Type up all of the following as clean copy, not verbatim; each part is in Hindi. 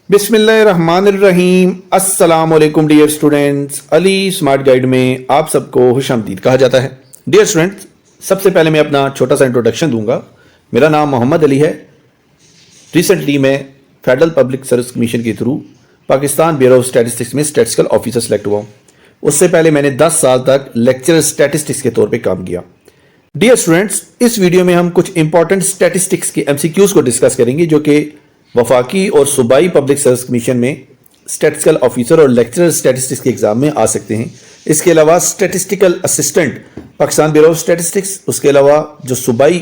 बिस्मिल्लाहिर्रहमानिर्रहीम। अस्सलाम वालेकुम dear students, Ali smart guide में आप सबको खुशामदीद कहा जाता है। डियर स्टूडेंट्स, सबसे पहले मैं अपना छोटा सा इंट्रोडक्शन दूंगा। मेरा नाम मोहम्मद अली है। रिसेंटली मैं फेडरल पब्लिक सर्विस कमीशन के through Pakistan bureau of statistics में स्टैटिस्टिकल ऑफिसर सेलेक्ट हुआ हूँ। उससे पहले मैंने 10 साल तक लेक्चरर स्टैटिस्टिक्स के तौर पर काम किया। डियर स्टूडेंट्स, इस वीडियो में हम कुछ इंपॉर्टेंट स्टैटिस्टिक्स के MCQs को डिस्कस करेंगे जो कि वफाकी और सूबाई पब्लिक सर्विस कमीशन में स्टैटिस्टिकल ऑफिसर और लेक्चरर स्टैटिस्टिक्स के एग्जाम में आ सकते हैं। इसके अलावा statistical assistant Pakistan bureau of statistics, उसके अलावा जो सूबाई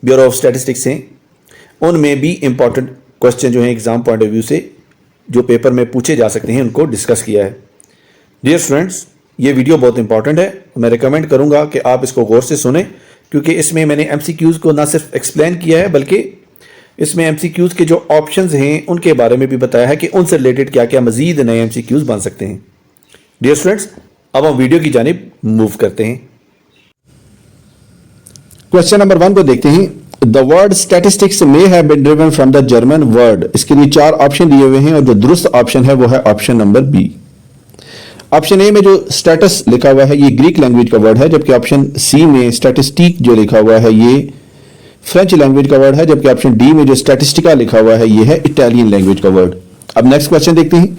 ब्यूरो ऑफ स्टैटिस्टिक्स हैं उनमें भी इंपॉर्टेंट क्वेश्चन जो हैं एग्जाम पॉइंट ऑफ व्यू से जो पेपर में पूछे जा सकते हैं उनको डिस्कस किया है। डियर स्टूडेंट्स, ये वीडियो बहुत इंपॉर्टेंट है। मैं रिकमेंड करूंगा कि आप इसको गौर से सुने, क्योंकि इसमें मैंने MCQs को ना सिर्फ एक्सप्लेन किया है बल्कि इसमें MCQs के जो ऑप्शंस हैं उनके बारे में भी बताया है कि उनसे रिलेटेड क्या क्या मजीद नए MCQs बन सकते हैं। डियर स्टूडेंट्स, अब हम वीडियो की जानिब मूव करते हैं। क्वेश्चन नंबर 1 को देखते हैं। The word statistics may have been driven from the German word. इसके लिए 4 ऑप्शन दिए हुए हैं और जो दुरुस्त ऑप्शन है वो है option number B. Option A में जो स्टेटस लिखा हुआ है ये ग्रीक लैंग्वेज का वर्ड है, जबकि ऑप्शन सी में स्टैटिस्टिक जो लिखा हुआ है ये फ्रेंच लैंग्वेज का वर्ड है, जबकि ऑप्शन डी में जो स्टैटिस्टिका लिखा हुआ है ये है इटालियन लैंग्वेज का वर्ड। अब नेक्स्ट क्वेश्चन देखते हैं।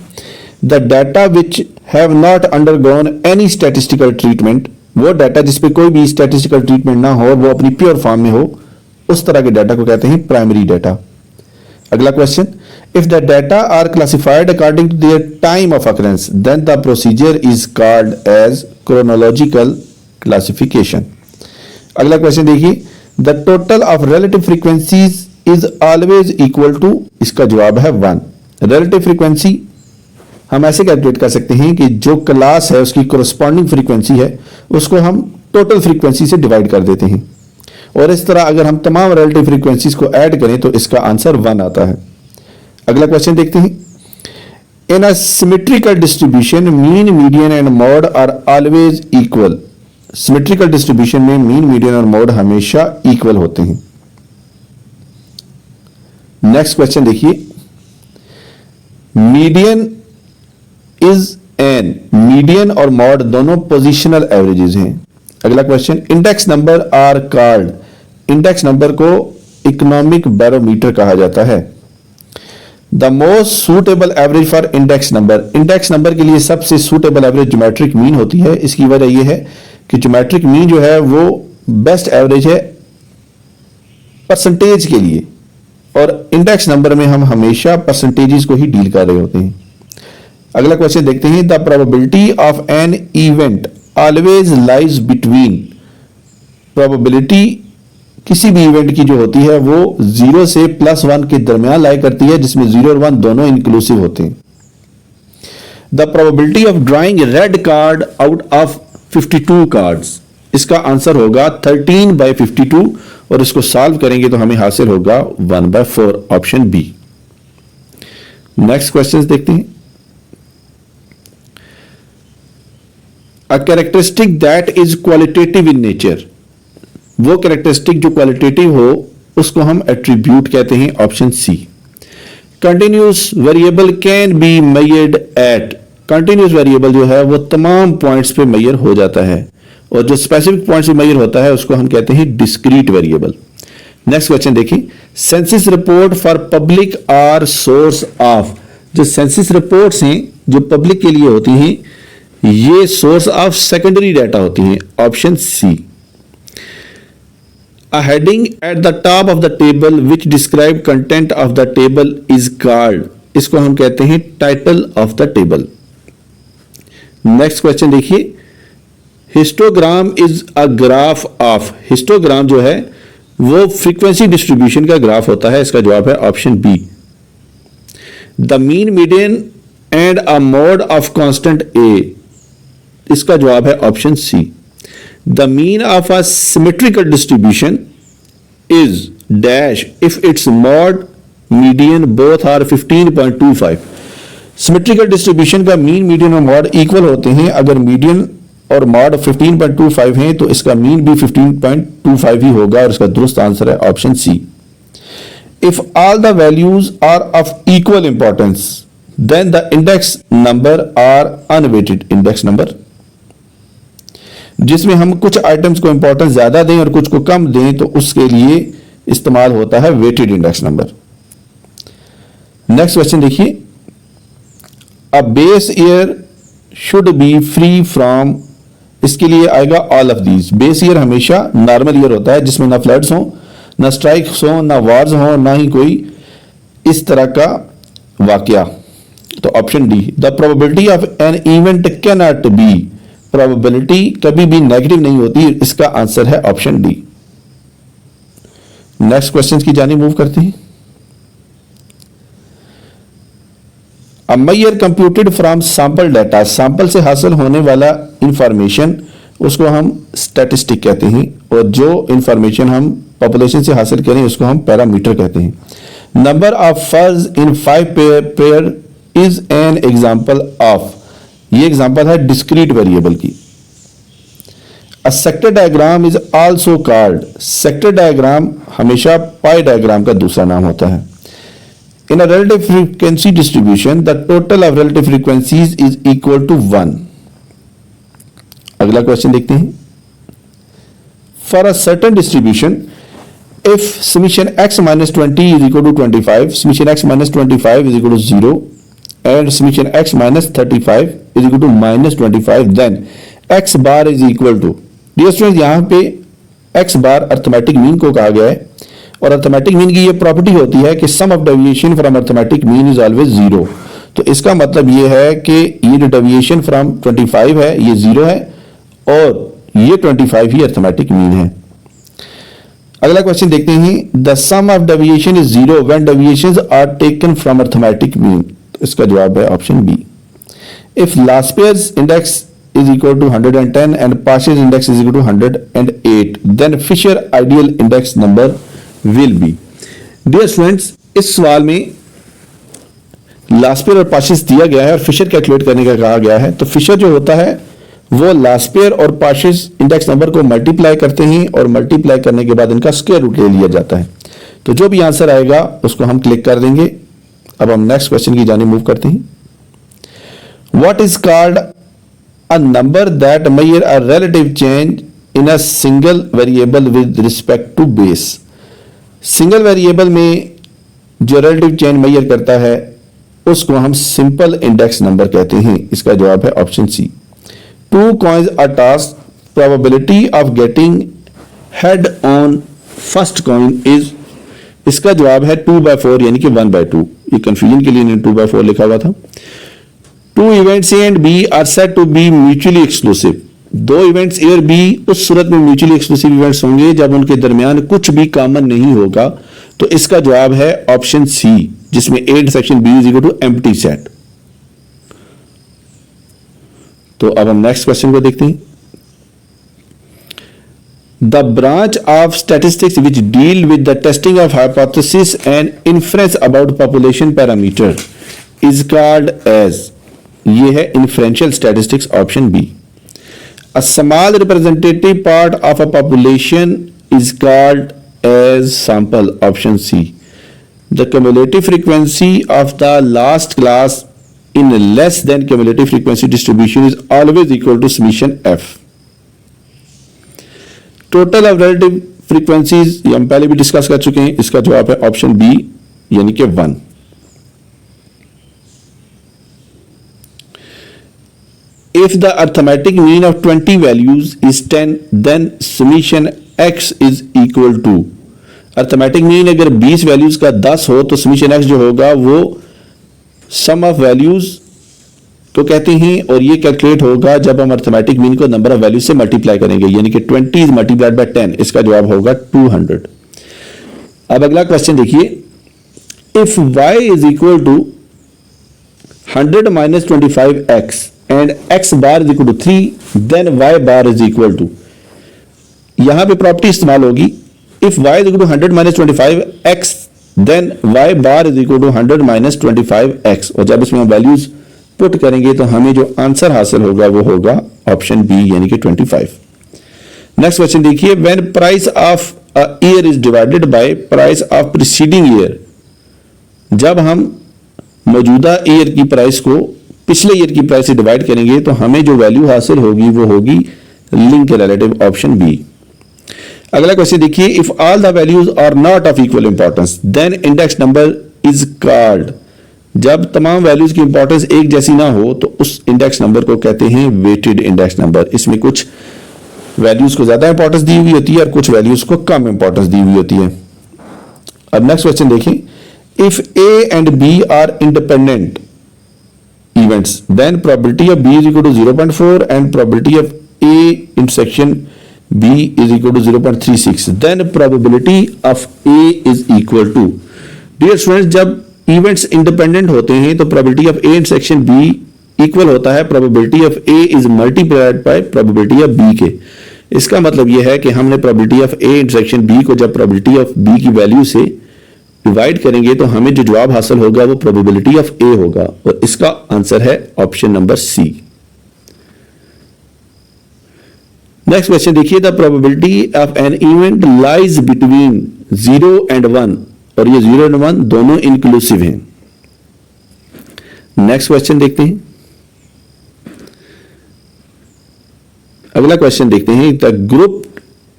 The data which have not undergone any statistical treatment, वो डाटा जिसपे कोई भी स्टैटिस्टिकल ट्रीटमेंट ना हो, वो अपनी प्योर फॉर्म में हो, उस तरह के डाटा को कहते हैं प्राइमरी डाटा। अगला question, if the data are classified according to their time of occurrence then the procedure is called as chronological classification. अगला क्वेश्चन देखिए, the total of relative frequencies is always equal to, इसका जवाब है 1। रिलेटिव फ्रीक्वेंसी हम ऐसे कैलकुलेट कर सकते हैं कि जो क्लास है उसकी कोरस्पॉन्डिंग फ्रीक्वेंसी है उसको हम टोटल फ्रीक्वेंसी से डिवाइड कर देते हैं, और इस तरह अगर हम तमाम रिलेटिव फ्रीक्वेंसीज को ऐड करें तो इसका आंसर 1 आता है। अगला क्वेश्चन देखते हैं। In a symmetrical distribution mean, median and mode are always equal. Symmetrical distribution में मीन, मीडियन और मॉड हमेशा इक्वल होते हैं। नेक्स्ट क्वेश्चन देखिए। मीडियन इज एन, मीडियन और मॉड दोनों पोजिशनल एवरेजेस हैं। अगला question, index number are called, index number को इकोनॉमिक बैरोमीटर कहा जाता है। The most suitable average for index number, index number के लिए सबसे सूटेबल एवरेज ज्योमेट्रिक मीन होती है। इसकी वजह यह है कि ज्योमेट्रिक मीन जो है वो बेस्ट एवरेज है परसेंटेज के लिए, और इंडेक्स नंबर में हम हमेशा परसेंटेजेस को ही डील कर रहे होते हैं। अगला क्वेश्चन देखते हैं। The probability of an event always lies between, probability किसी भी इवेंट की जो होती है वो 0 से +1 के दरमियान लाई करती है, जिसमें 0 और 1 दोनों इंक्लूसिव होते हैं। The probability of drawing red card out of 52 cards, इसका आंसर होगा 13/52, और इसको सॉल्व करेंगे तो हमें हासिल होगा 1/4, ऑप्शन बी। नेक्स्ट क्वेश्चन देखते हैं। A characteristic that is qualitative in nature, वो कैरेक्टरिस्टिक जो क्वालिटेटिव हो उसको हम एट्रीब्यूट कहते हैं, option C. Continuous variable can be measured at, continuous variable जो है वो तमाम पॉइंट्स पे मेजर हो जाता है, और जो स्पेसिफिक पॉइंट्स पे मेजर होता है उसको हम कहते हैं डिस्क्रीट वेरिएबल। नेक्स्ट क्वेश्चन देखिए। Census report for public are source of, जो सेंसस रिपोर्ट्स हैं जो पब्लिक के लिए होती हैं ये सोर्स ऑफ सेकेंडरी डाटा होती हैं, option C. A heading at the top of the table which describe content of the table is called, इसको हम कहते हैं title of the table. Next question देखिए। Histogram is a graph of, histogram जो है वो फ्रीक्वेंसी डिस्ट्रीब्यूशन का ग्राफ होता है, इसका जवाब है option B. The mean, median and uh mode of constant a, इसका जवाब है option C. The mean of a symmetrical distribution is dash if its mode, median both are 15.25। Symmetrical distribution का मीन, मीडियन और मॉड इक्वल होते हैं। अगर मीडियन और मॉड 15.25 हैं तो इसका मीन भी 15.25 ही होगा, और इसका दुरुस्त आंसर है option C. If all the values are of equal importance, then the index number are unweighted index number. जिसमें हम कुछ आइटम्स को इंपॉर्टेंस ज्यादा दें और कुछ को कम दें तो उसके लिए इस्तेमाल होता है weighted index number. Next question देखिए. A base year should be free from, इसके लिए आएगा all of these. Base year हमेशा नॉर्मल ईयर होता है जिसमें ना फ्लड्स हो, ना स्ट्राइक्स हो, ना वॉर्स हो, ना ही कोई इस तरह का वाकया. तो option D. The probability of an event can not be, probability कभी भी नेगेटिव नहीं होती. इसका आंसर है ऑप्शन डी. नेक्स्ट क्वेश्चन की जानी मूव करते हैं. A measure computed from sample data, sample से हासिल होने वाला इंफॉर्मेशन उसको हम स्टैटिस्टिक कहते हैं, और जो इंफॉर्मेशन हम पॉपुलेशन से हासिल करें उसको हम पैरामीटर कहते हैं. नंबर ऑफ फर्ज इन 5 pair is an example of, ये एग्जांपल है डिस्क्रीट वेरिएबल की. A sector diagram is also called, sector diagram हमेशा पाई डायग्राम का दूसरा नाम होता है. In a relative frequency distribution, the total of relative frequencies is equal to 1. अगला क्वेश्चन देखते हैं. For a certain distribution, if summation x minus 20 is equal to 25, summation x minus 25 is equal to 0, and summation x minus 35 is equal to minus 25, then x bar is equal to, dear students, यहाँ पे x bar अर्थमेटिक मीन को कहा गया है, और अर्थमेटिक मीन की ये प्रॉपर्टी होती है कि sum of deviation from arithmetic mean is always 0. तो इसका मतलब ये है कि ये जो डेविएशन फ्रॉम 25 है ये 0 है, और ये 25 ही अर्थमेटिक मीन है. अगला क्वेश्चन देखते हैं. The sum of deviation is 0 when deviations are taken from arithmetic mean. तो इसका जवाब है option B. If Laspeyres index is equal to 110 and Pasch's index is equal to 108, then Fisher ideal index number will be. Dear students, इस सवाल में लास्पेयर और पाशेस दिया गया है और फिशर कैलकुलेट करने का कहा गया है. तो फिशर जो होता है वो लास्पेयर और पाशेस इंडेक्स नंबर को मल्टीप्लाई करते हैं, और मल्टीप्लाई करने के बाद इनका स्क्वायर रूट ले लिया जाता है. तो जो भी आंसर आएगा उसको हम क्लिक कर देंगे. अब हम नेक्स्ट क्वेश्चन की जानिब मूव करते हैं. What is called a number that measure a relative change in a single variable with respect to base. Single variable में जो रिलेटिव चेंज मेजर करता है उसको हम सिंपल इंडेक्स नंबर कहते हैं. इसका जवाब है option C. 2 coins are tossed, probability of getting head on first coin is, इसका जवाब है 2/4 यानी कि 1/2. ये कंफ्यूजन के लिए इन्होंने 2/4 लिखा हुआ था. 2 events A and B are said to be mutually exclusive. 2 events A और B उस सूरत में म्यूचुअली एक्सक्लूसिव इवेंट्स होंगे जब उनके दरमियान कुछ भी कॉमन नहीं होगा. तो इसका जवाब है ऑप्शन सी, जिसमें A intersection B is equal to empty set. तो अब हम नेक्स्ट क्वेश्चन को देखते हैं. The branch of statistics which deal with the testing of hypothesis and inference about population parameter is called as, ये है inferential statistics option B. A small representative part of a population is called as sample option C. The cumulative frequency of the last class in less than cumulative frequency distribution is always equal to summation F. Total of relative frequencies हम पहले भी डिस्कस कर चुके हैं. इसका जवाब है ऑप्शन बी यानी कि 1. If the arithmetic mean of 20 values is 10, then summation x is equal to, arithmetic mean अगर 20 वैल्यूज का 10 हो तो summation x जो होगा वो sum of values तो कहते हैं, और ये कैलकुलेट होगा जब हम arithmetic mean को नंबर ऑफ वैल्यूज से मल्टीप्लाई करेंगे, यानी कि 20 is multiplied by 10. इसका जवाब होगा 200. अब अगला क्वेश्चन देखिए. If y is equal to 100 minus 25x and x bar is equal to 3, then y bar is equal to, यहां पे प्रॉपर्टी इस्तेमाल होगी. if y is equal to 100 minus 25x, then y bar is equal to 100 minus 25x, और जब इसमें हम वैल्यूज पुट करेंगे तो हमें जो आंसर हासिल होगा वो होगा ऑप्शन बी यानी कि 25. नेक्स्ट क्वेश्चन देखिए. When price of a year is divided bye price of preceding year जब हम मौजूदा ईयर की प्राइस को पिछले ईयर की प्राइस से डिवाइड करेंगे तो हमें जो वैल्यू हासिल होगी वो होगी लिंक रिलेटिव, ऑप्शन बी। अगला क्वेश्चन देखिए, if all the values are not of equal importance then index number is called. जब तमाम वैल्यूज की इंपॉर्टेंस एक जैसी ना हो तो उस इंडेक्स नंबर को कहते हैं वेटेड इंडेक्स नंबर। इसमें कुछ वैल्यूज को ज्यादा इंपॉर्टेंस दी हुई होती है और कुछ वैल्यूज को कम इंपॉर्टेंस दी हुई होती है। अब नेक्स्ट क्वेश्चन देखें, if A and B are independent events then probability of B is equal to 0.4 and probability of A intersection b is equal to 0.36, then probability of a is equal to। Dear students, जब इवेंट्स इंडिपेंडेंट होते हैं तो probability of A intersection b equal होता है probability of a is multiplied by probability of b के। इसका मतलब यह है कि हमने probability of a intersection b को जब प्रोबेबिलिटी ऑफ b की वैल्यू से डिवाइड करेंगे तो हमें जो जवाब हासिल होगा वो प्रोबेबिलिटी ऑफ a होगा और इसका आंसर है option number C. Next question देखिए, the probability of an event lies between 0 and 1, और ये 0 एंड 1 दोनों इंक्लूसिव हैं। नेक्स्ट क्वेश्चन देखते हैं। अगला क्वेश्चन देखते हैं, the group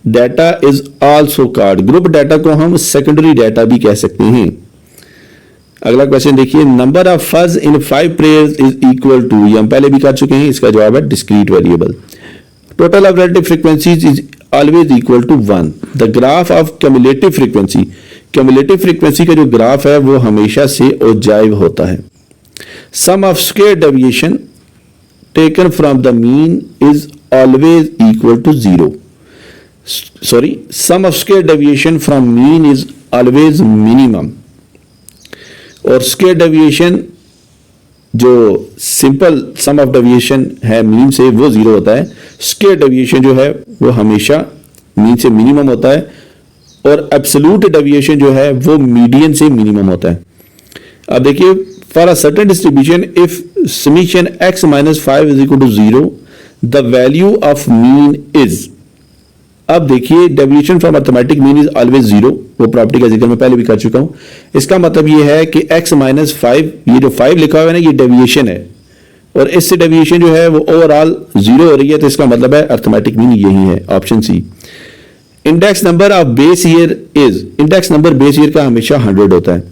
data is also called. Group data को हम सेकेंडरी डाटा भी कह सकते हैं। अगला क्वेश्चन देखिए, number of fuzz in 5 pairs is equal to. ये हम पहले भी कर चुके हैं, इसका जवाब है discrete variable. Total of relative frequencies is always equal to 1. The graph of cumulative frequency, cumulative frequency का जो ग्राफ है वो हमेशा से ओजाइव होता है। Sum of square deviation taken from the mean is always equal to 0. Sorry, sum of square deviation from mean is always minimum. और square deviation जो सिंपल सम ऑफ डेविएशन है मीन से वो 0 होता है। स्क्वायर डेविएशन जो है वो हमेशा मीन से मिनिमम होता है और एब्सोल्यूट डेविएशन जो है वो मीडियन से मिनिमम होता है। अब देखिए, for a certain distribution if summation x - 5 is equal to 0 the value of mean is. अब देखिए, deviation from arithmetic mean is always 0, वो प्रॉपर्टी का जिक्र मैं पहले भी कर चुका हूं। इसका मतलब ये है कि x - 5, ये जो 5 लिखा हुआ है ना, ये डेविएशन है और इससे डेविएशन जो है वो ओवरऑल 0 हो रही है, तो इसका मतलब है अर्थमेटिक मीन यही है, option C. Index number of base year is. Index number base year का हमेशा 100 होता है।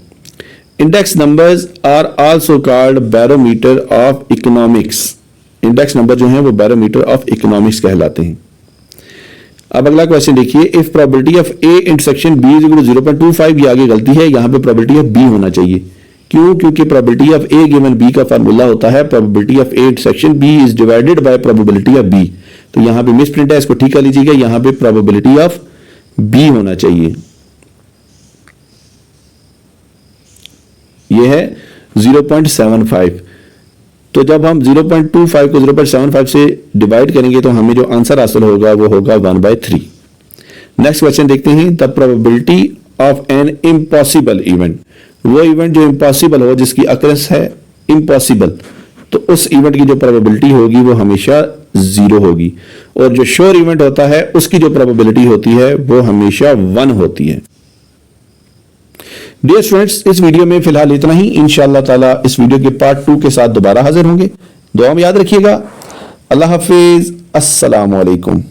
Index numbers are also called barometer of economics. Index number जो है वो बैरोमीटर ऑफ इकोनॉमिक्स कहलाते हैं। अब अगला क्वेश्चन देखिए, if probability of A intersection B is equal to 0.25, ये आगे गलती है, यहां पे प्रोबेबिलिटी ऑफ बी होना चाहिए। क्यों? क्योंकि probability of A given B का फार्मूला होता है probability of A intersection B is divided by probability of B. तो यहां पे मिस प्रिंट है, इसको ठीक कर लीजिएगा, यहां पे प्रोबेबिलिटी ऑफ बी होना चाहिए। यह है 0.75। तो जब हम 0.25 को 0.75 से डिवाइड करेंगे तो हमें जो आंसर हासिल होगा वो होगा 1/3। नेक्स्ट क्वेश्चन देखते हैं, the probability of an impossible event. वो इवेंट जो इम्पॉसिबल हो, जिसकी अकरेंस है इम्पॉसिबल, तो उस इवेंट की जो प्रोबेबिलिटी होगी वो हमेशा 0 होगी और जो श्योर इवेंट होता है उसकी जो प्रोबेबिलिटी होती है वो हमेशा 1 होती है। डियर स्टूडेंट्स, इस वीडियो में फिलहाल इतना ही। इंशाअल्लाह ताला इस वीडियो के पार्ट 2 के साथ दोबारा हाजिर होंगे। दुआ में याद रखिएगा। अल्लाह हाफिज, अस्सलाम वालेकुम।